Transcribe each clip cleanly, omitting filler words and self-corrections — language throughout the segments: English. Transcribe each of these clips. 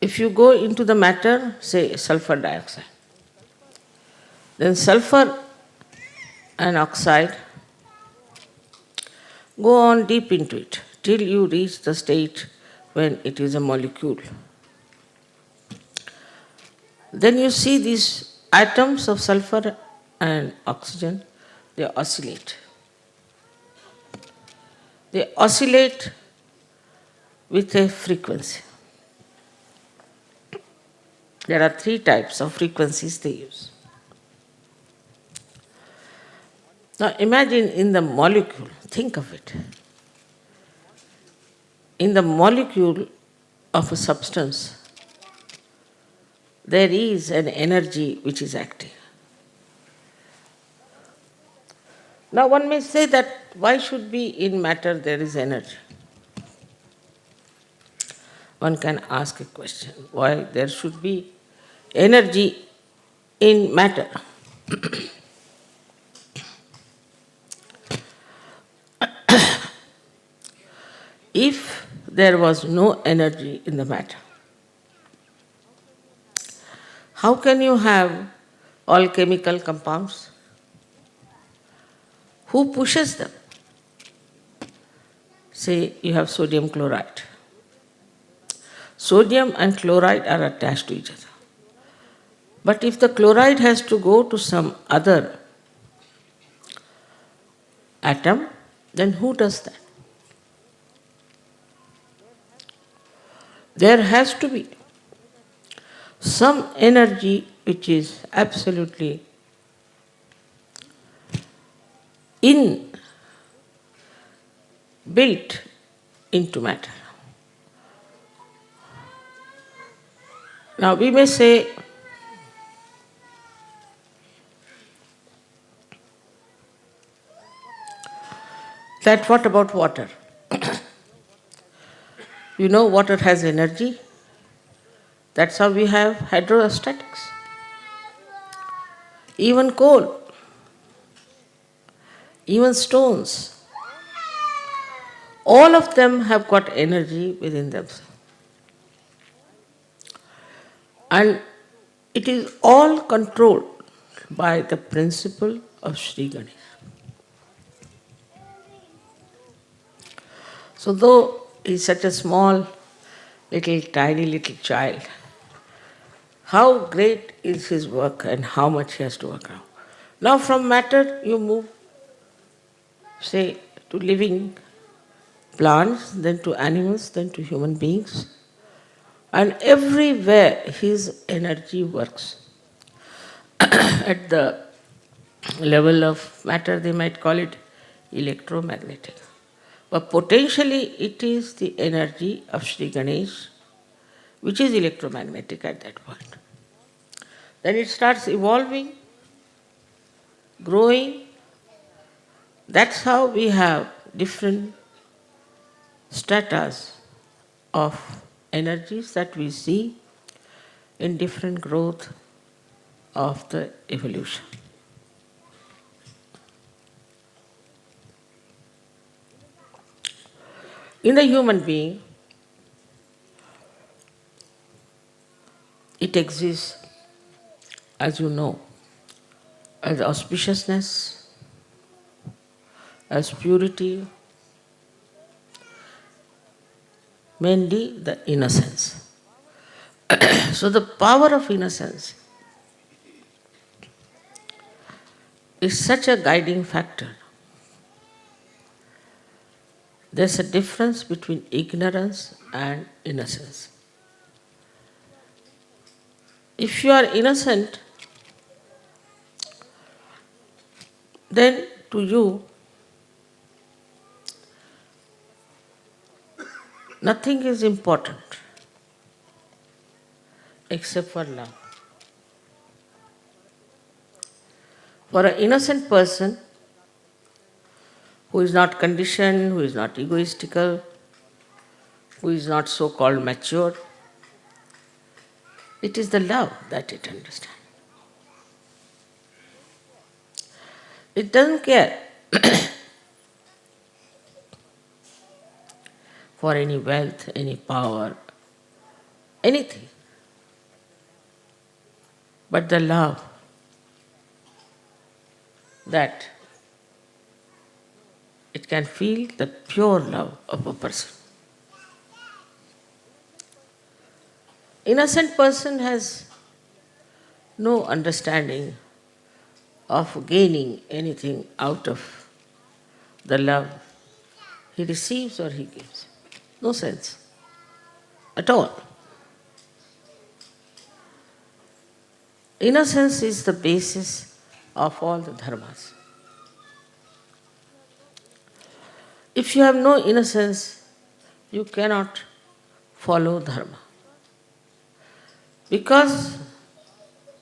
if you go into the matter, say sulfur dioxide, then sulfur and oxide go on deep into it till you reach the state when it is a molecule. Then you see these atoms of sulfur and oxygen, they oscillate. They oscillate with a frequency. There are 3 types of frequencies they use. Now imagine in the molecule, think of it. In the molecule of a substance, there is an energy which is active. Now one may say that why should be in matter there is energy? One can ask a question, why there should be energy in matter? If there was no energy in the matter, how can you have all chemical compounds? Who pushes them? Say you have sodium chloride. Sodium and chloride are attached to each other. But if the chloride has to go to some other atom, then who does that? There has to be some energy which is absolutely built into matter. Now we may say that what about water? You know, water has energy. That's how we have hydrostatics. Even coal, even stones, all of them have got energy within themselves. And it is all controlled by the principle of Shri Ganesha. So though he is such a small, tiny little child, how great is his work and how much he has to work out. Now from matter you move, say, to living plants, then to animals, then to human beings. And everywhere his energy works. At the level of matter they might call it electromagnetic. But potentially it is the energy of Shri Ganesha which is electromagnetic at that point. Then it starts evolving, growing. That's how we have different stratas of energies that we see in different growth of the evolution. In the human being, it exists, as you know, as auspiciousness, as purity, mainly the innocence. So the power of innocence is such a guiding factor. There's a difference between ignorance and innocence. If you are innocent, then to you, nothing is important except for love. For an innocent person who is not conditioned, who is not egoistical, who is not so-called mature, it is the love that it understands. It doesn't care for any wealth, any power, anything, but the love that it can feel, the pure love of a person. Innocent person has no understanding of gaining anything out of the love he receives or he gives. No sense at all. Innocence is the basis of all the dharmas. If you have no innocence, you cannot follow dharma. Because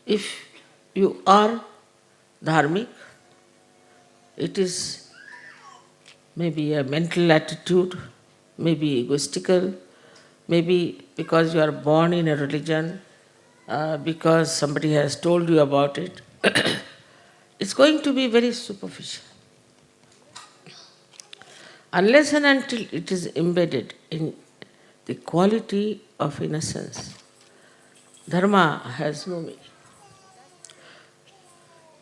if you are dharmic, it is maybe a mental attitude, maybe egoistical, maybe because you are born in a religion, because somebody has told you about it. It's going to be very superficial. Unless and until it is embedded in the quality of innocence, dharma has no meaning.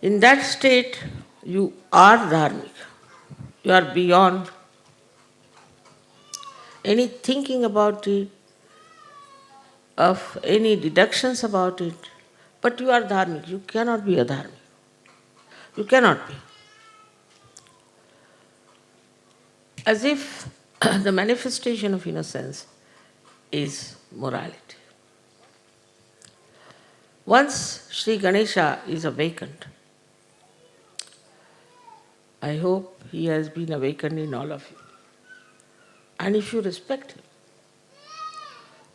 In that state, you are dharmic. You are beyond any thinking about it, of any deductions about it, but you are dharmic. You cannot be a dharmic. You cannot be. As if the manifestation of innocence is morality. Once Shri Ganesha is awakened, I hope he has been awakened in all of you. And if you respect him,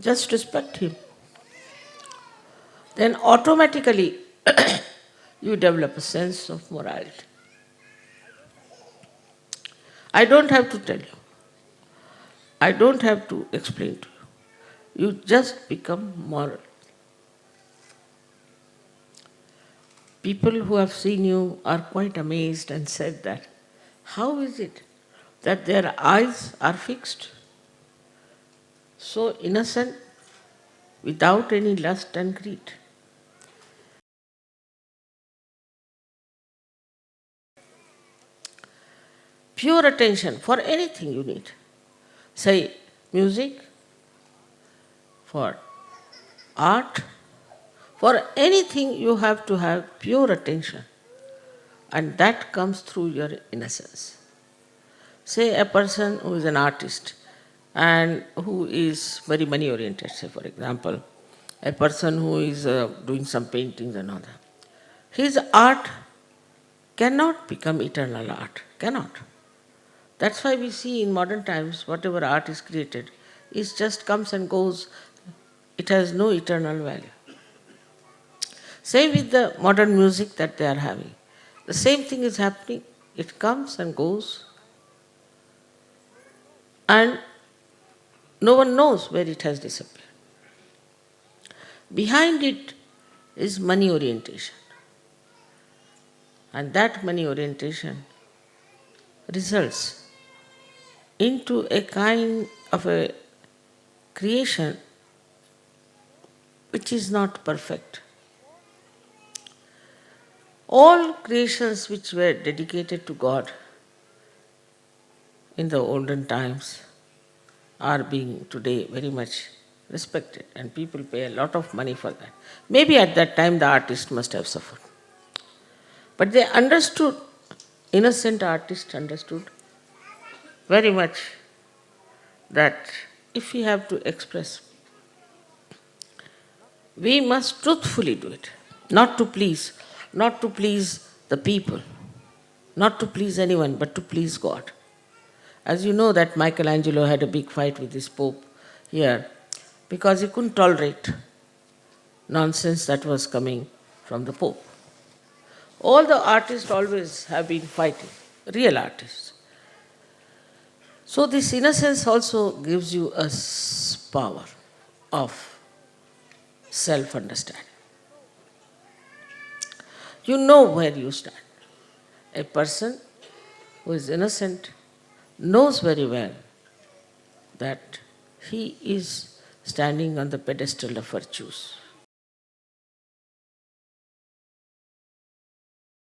just respect him, then automatically you develop a sense of morality. I don't have to tell you. I don't have to explain to you. You just become moral. People who have seen you are quite amazed and said that, how is it that their eyes are fixed, so innocent, without any lust and greed? Pure attention for anything you need. Say music, for art, for anything you have to have pure attention. And that comes through your innocence. Say a person who is an artist and who is very money oriented, say for example, a person who is doing some paintings and all that. His art cannot become eternal art, cannot. That's why we see in modern times whatever art is created, it just comes and goes, it has no eternal value. Same with the modern music that they are having. The same thing is happening, it comes and goes, and no one knows where it has disappeared. Behind it is money orientation. And that money orientation results into a kind of a creation which is not perfect. All creations which were dedicated to God in the olden times are being today very much respected, and people pay a lot of money for that. Maybe at that time the artist must have suffered. But they understood, innocent artists understood very much that if we have to express, we must truthfully do it, not to please the people, not to please anyone, but to please God. As you know that Michelangelo had a big fight with this Pope here because he couldn't tolerate nonsense that was coming from the Pope. All the artists always have been fighting, real artists. So this innocence also gives you a power of self-understanding. You know where you stand. A person who is innocent knows very well that he is standing on the pedestal of virtues.